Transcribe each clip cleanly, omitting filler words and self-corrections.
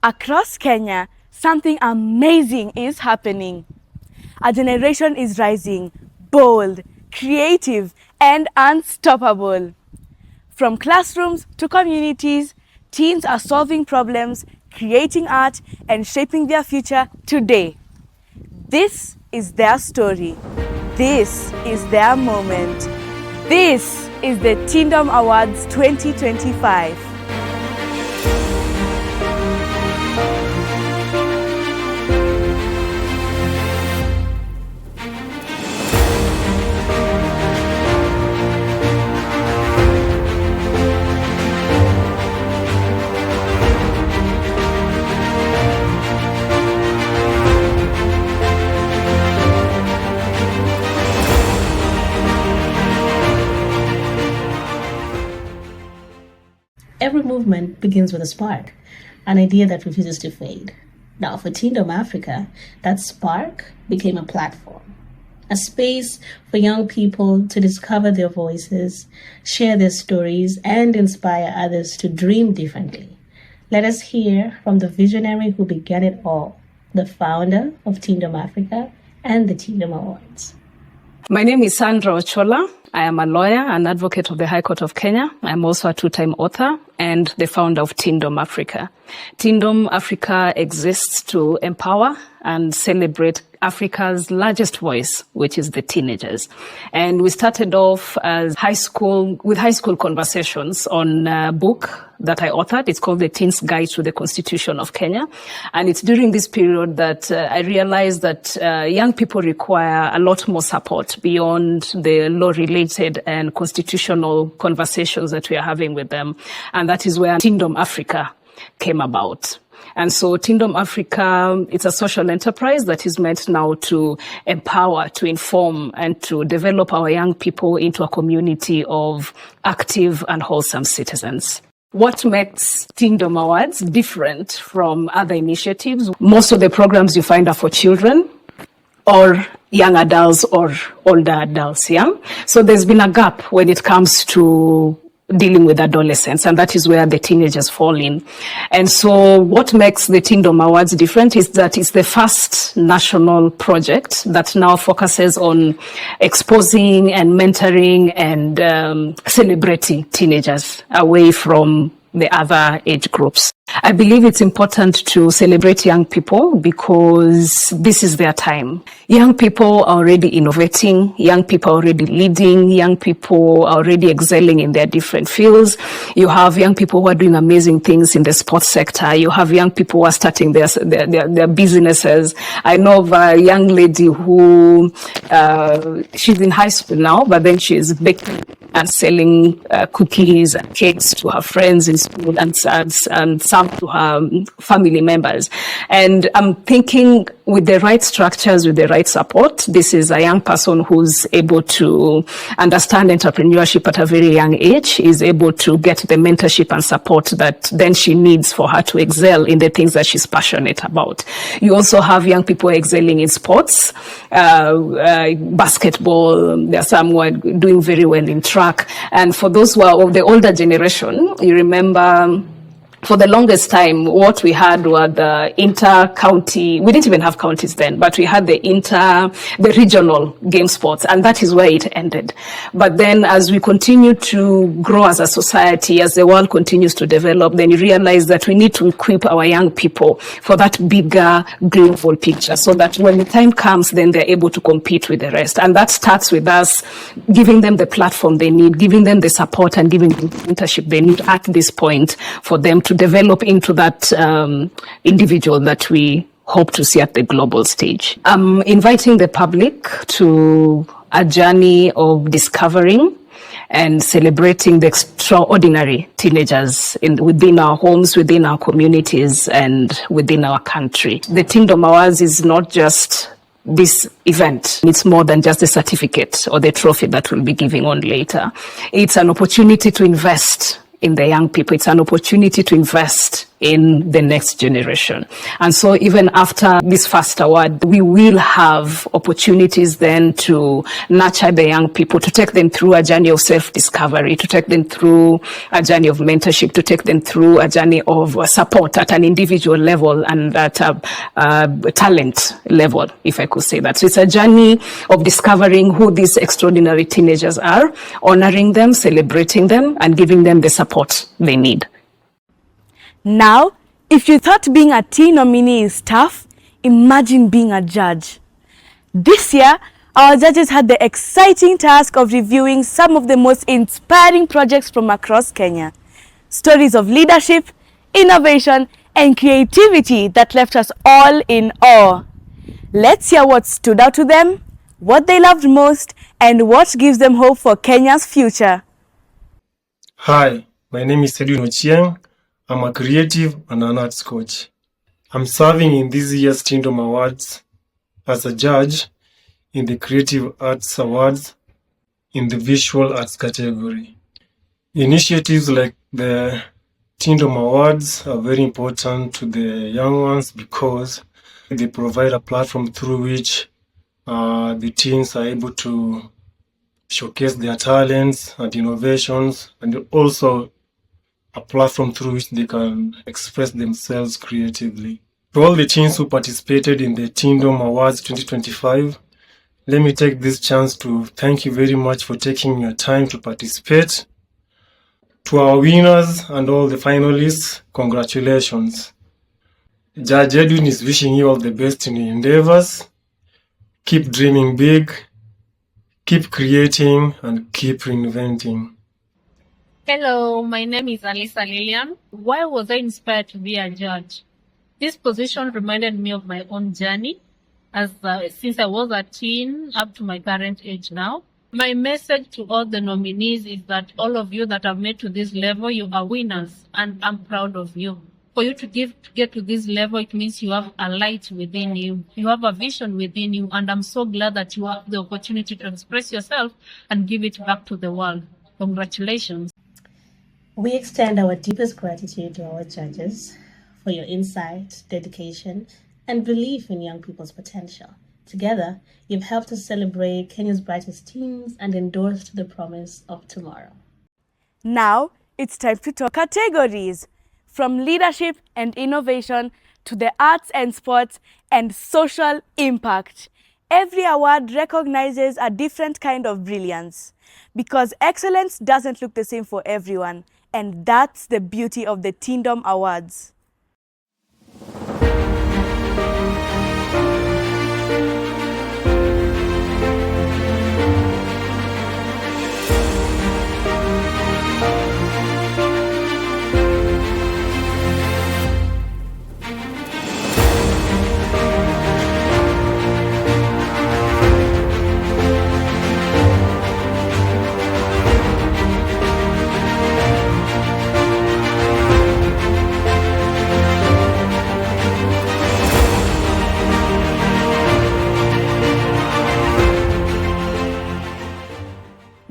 Across Kenya, something amazing is happening. A generation is rising, bold, creative, and unstoppable. From classrooms to communities, teens are solving problems, creating art, and shaping their future today. This is their story. This is their moment. This is the Teendom Awards 2025. Every movement begins with a spark, an idea that refuses to fade. Now, for Teendom Africa, that spark became a platform, a space for young people to discover their voices, share their stories, and inspire others to dream differently. Let us hear from the visionary who began it all, the founder of Teendom Africa and the Teendom Awards. My name is Sandra Ochola. I am a lawyer and advocate of the High Court of Kenya. I'm also a two-time author and the founder of Teendom Africa. Teendom Africa exists to empower and celebrate Africa's largest voice, which is the teenagers. And we started off as high school conversations on a book that I authored. It's called The Teen's Guide to the Constitution of Kenya. And it's during this period that I realized that young people require a lot more support beyond the law-related and constitutional conversations that we are having with them. And that is where Teendom Africa came about. And so Teendom Africa, it's a social enterprise that is meant now to empower, to inform, and to develop our young people into a community of active and wholesome citizens. What makes Teendom Awards different from other initiatives? Most of the programs you find are for children or young adults or older adults, yeah? So there's been a gap when it comes to dealing with adolescents, and that is where the teenagers fall in. And so what makes the Teendom Awards different is that it's the first national project that now focuses on exposing and mentoring and celebrating teenagers away from the other age groups. I believe it's important to celebrate young people because this is their time. Young people are already innovating, young people are already leading, young people are already excelling in their different fields. You have young people who are doing amazing things in the sports sector. You have young people who are starting their businesses. I know of a young lady who, she's in high school now, but then she's baking and selling cookies and cakes to her friends in school and some to her family members. And I'm thinking with the right structures, with the right support, this is a young person who's able to understand entrepreneurship at a very young age, is able to get the mentorship and support that then she needs for her to excel in the things that she's passionate about. You also have young people excelling in sports, basketball. There are some who are doing very well in track. And for those who are of the older generation, you remember for the longest time, what we had were the inter-county, we didn't even have counties then, but we had the regional game sports, and that is where it ended. But then as we continue to grow as a society, as the world continues to develop, then you realize that we need to equip our young people for that bigger global picture so that when the time comes, then they're able to compete with the rest. And that starts with us giving them the platform they need, giving them the support and giving them the mentorship they need at this point for them to develop into that individual that we hope to see at the global stage. I'm inviting the public to a journey of discovering and celebrating the extraordinary teenagers within our homes, within our communities, and within our country. The Teendom Awards is not just this event. It's more than just the certificate or the trophy that we'll be giving on later. It's an opportunity to invest in the young people. It's an opportunity to invest in the next generation. And so even after this first award, we will have opportunities then to nurture the young people, to take them through a journey of self-discovery, to take them through a journey of mentorship, to take them through a journey of support at an individual level and at a talent level, if I could say that. So it's a journey of discovering who these extraordinary teenagers are, honoring them, celebrating them, and giving them the support they need. Now, if you thought being a teen nominee is tough, imagine being a judge. This year, our judges had the exciting task of reviewing some of the most inspiring projects from across Kenya. Stories of leadership, innovation, and creativity that left us all in awe. Let's hear what stood out to them, what they loved most, and what gives them hope for Kenya's future. Hi, my name is Edwin Ochieng. I'm a creative and an arts coach. I'm serving in this year's Teendom Awards as a judge in the Creative Arts Awards in the Visual Arts category. Initiatives like the Teendom Awards are very important to the young ones because they provide a platform through which the teens are able to showcase their talents and innovations, and also a platform through which they can express themselves creatively. To all the teens who participated in the Teendom Awards 2025, let me take this chance to thank you very much for taking your time to participate. To our winners and all the finalists, congratulations. Judge Edwin is wishing you all the best in your endeavors. Keep dreaming big, keep creating, and keep reinventing. Hello, my name is Alisa Lillian. Why was I inspired to be a judge? This position reminded me of my own journey since I was a teen up to my current age now. My message to all the nominees is that all of you that have made to this level, you are winners, and I'm proud of you. For you to get to this level, it means you have a light within you. You have a vision within you, and I'm so glad that you have the opportunity to express yourself and give it back to the world. Congratulations. We extend our deepest gratitude to our judges for your insight, dedication, and belief in young people's potential. Together, you've helped us celebrate Kenya's brightest teens and endorse the promise of tomorrow. Now, it's time to talk categories. From leadership and innovation to the arts and sports and social impact. Every award recognizes a different kind of brilliance because excellence doesn't look the same for everyone, and that's the beauty of the Teendom Awards.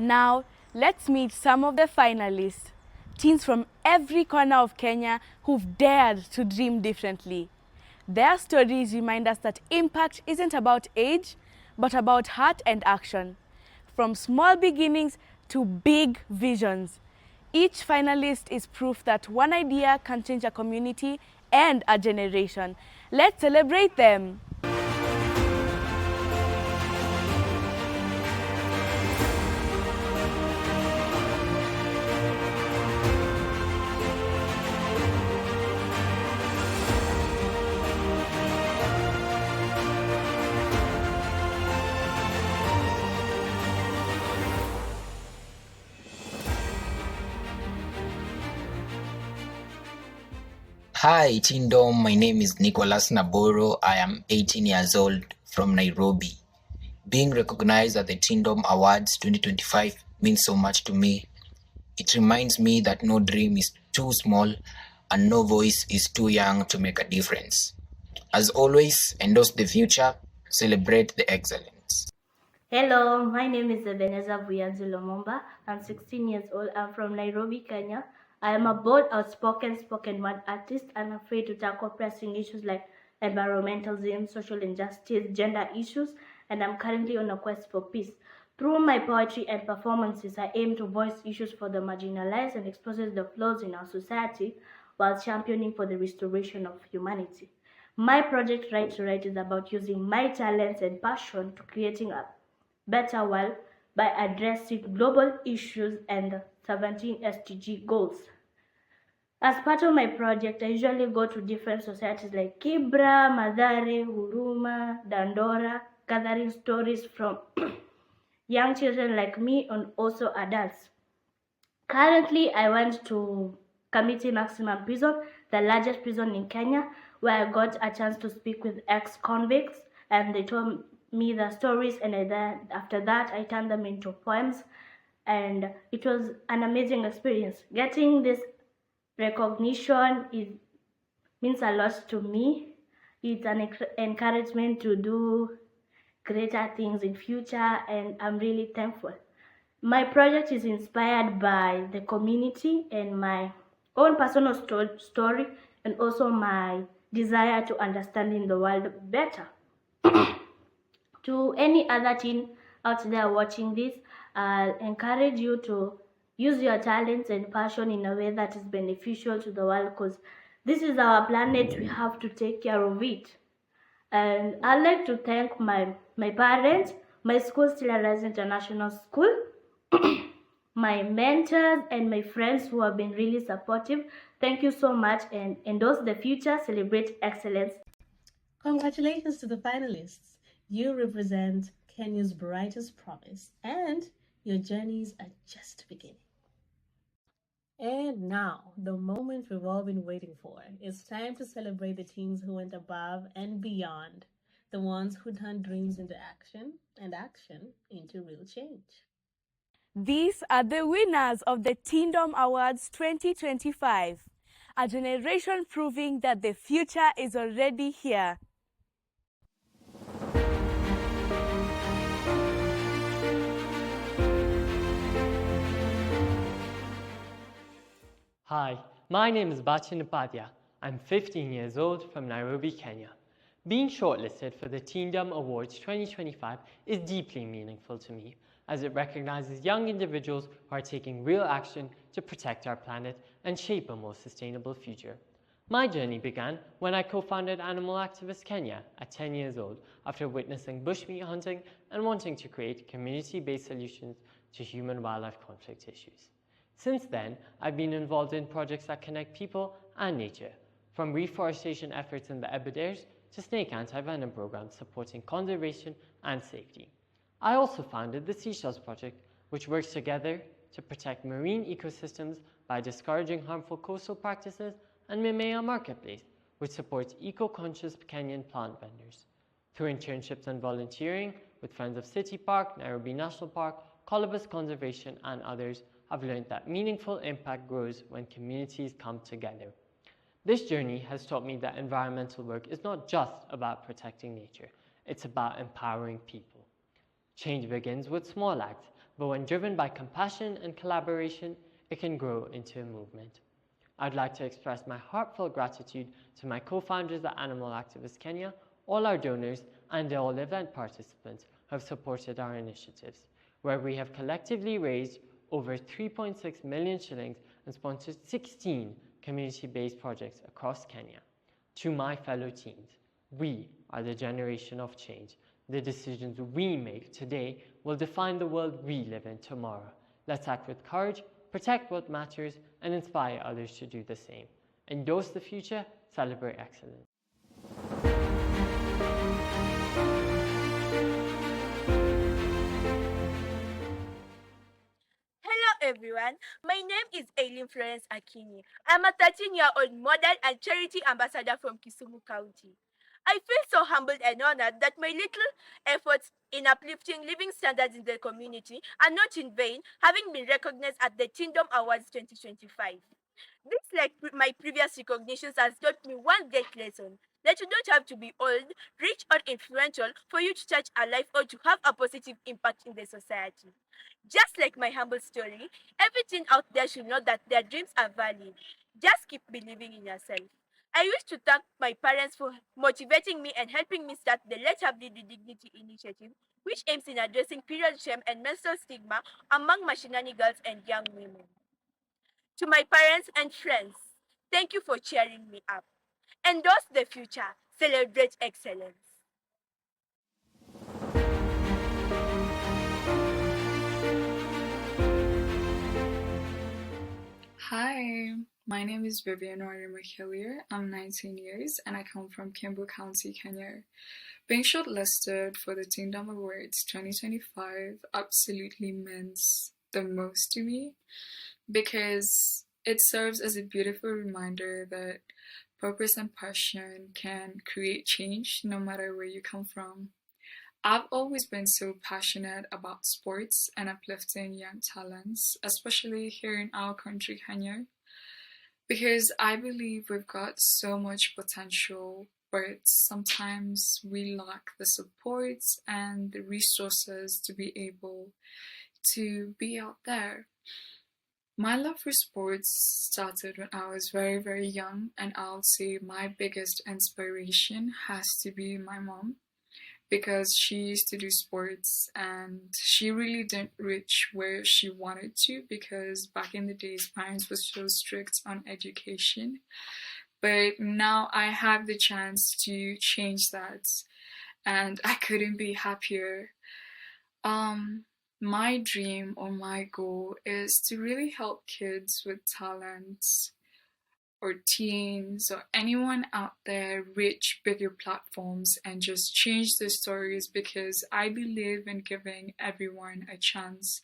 Now, let's meet some of the finalists, teens from every corner of Kenya who've dared to dream differently. Their stories remind us that impact isn't about age, but about heart and action. From small beginnings to big visions, each finalist is proof that one idea can change a community and a generation. Let's celebrate them. Hi, Teendom. My name is Nicholas Naboro. I am 18 years old from Nairobi. Being recognized at the Teendom Awards 2025 means so much to me. It reminds me that no dream is too small and no voice is too young to make a difference. As always, endorse the future, celebrate the excellence. Hello, my name is Ebeneza Buyanzi Lomomba. I'm 16 years old. I'm from Nairobi, Kenya. I am a bold, outspoken spoken word artist unafraid to tackle pressing issues like environmentalism, social injustice, gender issues, and I'm currently on a quest for peace. Through my poetry and performances, I aim to voice issues for the marginalized and exposes the flaws in our society while championing for the restoration of humanity. My project Right to Right is about using my talents and passion to creating a better world by addressing global issues and the 17 SDG goals. As part of my project, I usually go to different societies like Kibra, Madare, Huruma, Dandora, gathering stories from young children like me and also adults. Currently, I went to Kamiti Maximum Prison, the largest prison in Kenya, where I got a chance to speak with ex-convicts, and they told me the stories, and after that, I turned them into poems, and it was an amazing experience. Getting this recognition means a lot to me. It's an encouragement to do greater things in future, and I'm really thankful. My project is inspired by the community and my own personal story, and also my desire to understanding the world better. To any other teen out there watching this, I'll encourage you to use your talents and passion in a way that is beneficial to the world, because this is our planet. We have to take care of it. And I'd like to thank my parents, my school, Still Arise International School, my mentors, and my friends who have been really supportive. Thank you so much, and endorse the future, celebrate excellence. Congratulations to the finalists. You represent Kenya's brightest promise, and your journeys are just beginning. And now, the moment we've all been waiting for. It's time to celebrate the teens who went above and beyond, the ones who turned dreams into action and action into real change. These are the winners of the Teendom Awards 2025, a generation proving that the future is already here. Hi, my name is Bachin Upadhyay. I'm 15 years old from Nairobi, Kenya. Being shortlisted for the Teendom Awards 2025 is deeply meaningful to me, as it recognizes young individuals who are taking real action to protect our planet and shape a more sustainable future. My journey began when I co-founded Animal Activist Kenya at 10 years old after witnessing bushmeat hunting and wanting to create community-based solutions to human-wildlife conflict issues. Since then, I've been involved in projects that connect people and nature, from reforestation efforts in the Aberdares to snake anti-venom programs supporting conservation and safety. I also founded the Seashells Project, which works together to protect marine ecosystems by discouraging harmful coastal practices, and Mimea Marketplace, which supports eco-conscious Kenyan plant vendors. Through internships and volunteering with Friends of City Park, Nairobi National Park, Colobus Conservation, and others, I've learned that meaningful impact grows when communities come together. This journey has taught me that environmental work is not just about protecting nature, it's about empowering people. Change begins with small acts, but when driven by compassion and collaboration, it can grow into a movement. I'd like to express my heartfelt gratitude to my co-founders at Animal Activist Kenya, all our donors, and all event participants who have supported our initiatives, where we have collectively raised over 3.6 million shillings and sponsored 16 community-based projects across Kenya. To my fellow teens, we are the generation of change. The decisions we make today will define the world we live in tomorrow. Let's act with courage, protect what matters, and inspire others to do the same. Endorse the future, celebrate excellence. Hello everyone, my name is Aileen Florence Akini. I'm a 13-year-old model and charity ambassador from Kisumu County. I feel so humbled and honored that my little efforts in uplifting living standards in the community are not in vain, having been recognized at the Teendom Awards 2025. This, like my previous recognitions, has taught me one great lesson, That you don't have to be old, rich, or influential for you to touch a life or to have a positive impact in the society. Just like my humble story, every teen out there should know that their dreams are valid. Just keep believing in yourself. I wish to thank my parents for motivating me and helping me start the Let Her Bleed with Dignity initiative, which aims in addressing period shame and menstrual stigma among Mashinani girls and young women. To my parents and friends, thank you for cheering me up. Endorse the future, celebrate excellence. Hi, my name is Vivian Hillier. I'm 19 years and I come from Kimbo County, Kenya. Being shortlisted for the Teendom Awards 2025 absolutely means the most to me because it serves as a beautiful reminder that purpose and passion can create change no matter where you come from. I've always been so passionate about sports and uplifting young talents, especially here in our country, Kenya, because I believe we've got so much potential, but sometimes we lack the support and the resources to be able to be out there. My love for sports started when I was very, very young, and I'll say my biggest inspiration has to be my mom because she used to do sports and she really didn't reach where she wanted to because back in the days parents were so strict on education, but now I have the chance to change that and I couldn't be happier. My dream or my goal is to really help kids with talents or teens or anyone out there reach bigger platforms and just change their stories because I believe in giving everyone a chance.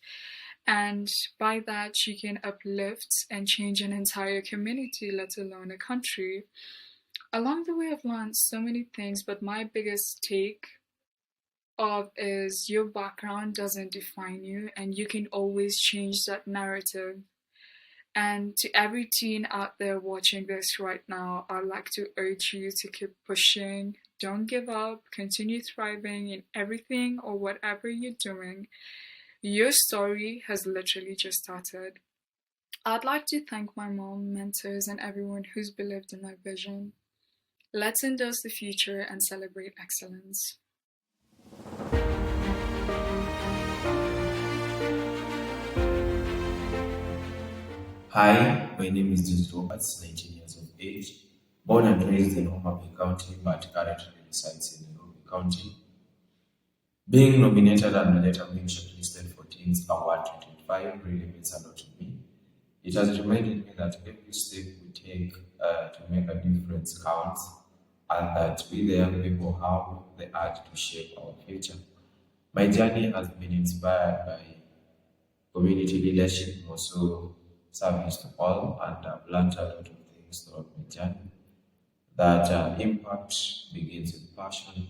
And by that, you can uplift and change an entire community, let alone a country. Along the way, I've learned so many things, but my biggest take of is your background doesn't define you, and you can always change that narrative. And to every teen out there watching this right now, I'd like to urge you to keep pushing. Don't give up. Continue thriving in everything or whatever you're doing. Your story has literally just started. I'd like to thank my mom, mentors, and everyone who's believed in my vision. Let's endorse the future and celebrate excellence. Hi, my name is Joseph Roberts, 19 years of age, born and raised in Homa Bay County, but currently resides in Nairobi County. Being nominated and later being shortlisted for Teens Award 2025 really means a lot to me. It has reminded me that every step we take to make a difference counts, and that we, the young people, have the art to shape our future. My journey has been inspired by community leadership, also service to all, and I've learned a lot of things throughout my journey. That impact begins with passion,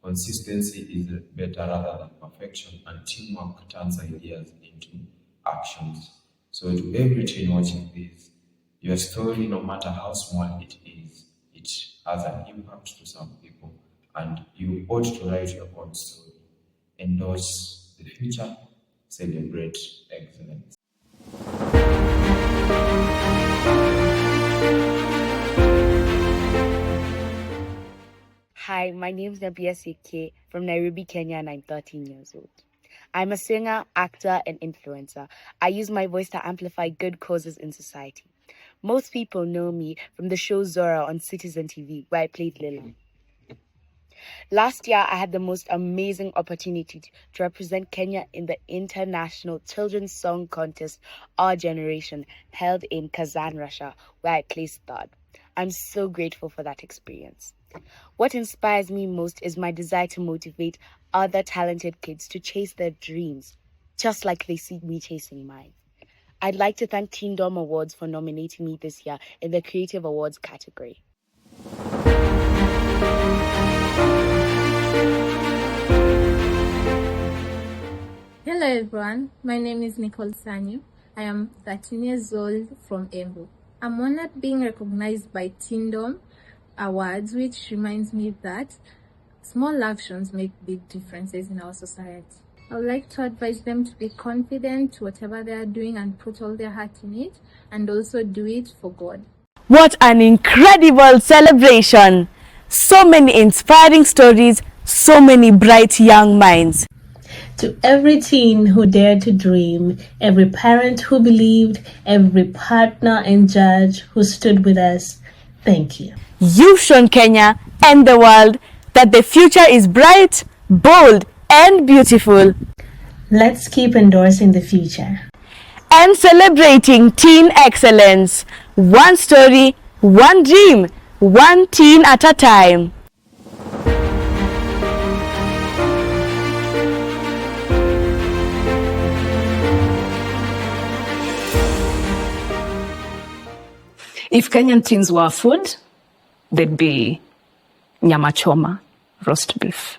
consistency is better rather than perfection, and teamwork turns ideas into actions. So to every teen watching this, your story, no matter how small it is, it has an impact to some people, and you ought to write your own story. Endorse the future, celebrate excellence. Hi, my name is Nabia Seke from Nairobi, Kenya, and I'm 13 years old. I'm a singer, actor, and influencer. I use my voice to amplify good causes in society. Most people know me from the show Zora on Citizen TV, where I played Lily. Last year, I had the most amazing opportunity to represent Kenya in the International Children's Song Contest Our Generation, held in Kazan, Russia, where I placed third. I'm so grateful for that experience. What inspires me most is my desire to motivate other talented kids to chase their dreams, just like they see me chasing mine. I'd like to thank Teendom Awards for nominating me this year in the Creative Awards category. Hello everyone, my name is Nicole Sanyu. I am 13 years old from Embu. I'm honored being recognized by Teendom Awards, which reminds me that small actions make big differences in our society. I would like to advise them to be confident whatever they are doing and put all their heart in it, and also do it for God. What an incredible celebration! So many inspiring stories, so many bright young minds. To every teen who dared to dream, every parent who believed, every partner and judge who stood with us, thank you. You've shown Kenya and the world that the future is bright, bold, and beautiful. Let's keep endorsing the future and celebrating teen excellence. One story, one dream, one teen at a time. If Kenyan teens were food, they'd be nyama choma, roast beef.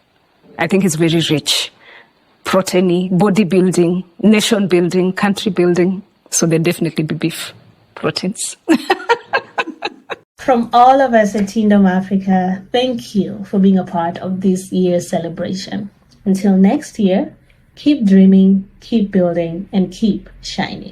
I think it's very rich. Protein, bodybuilding, nation building, country building. So they'd definitely be beef proteins. From all of us at Teendom Africa, thank you for being a part of this year's celebration. Until next year, keep dreaming, keep building, and keep shining.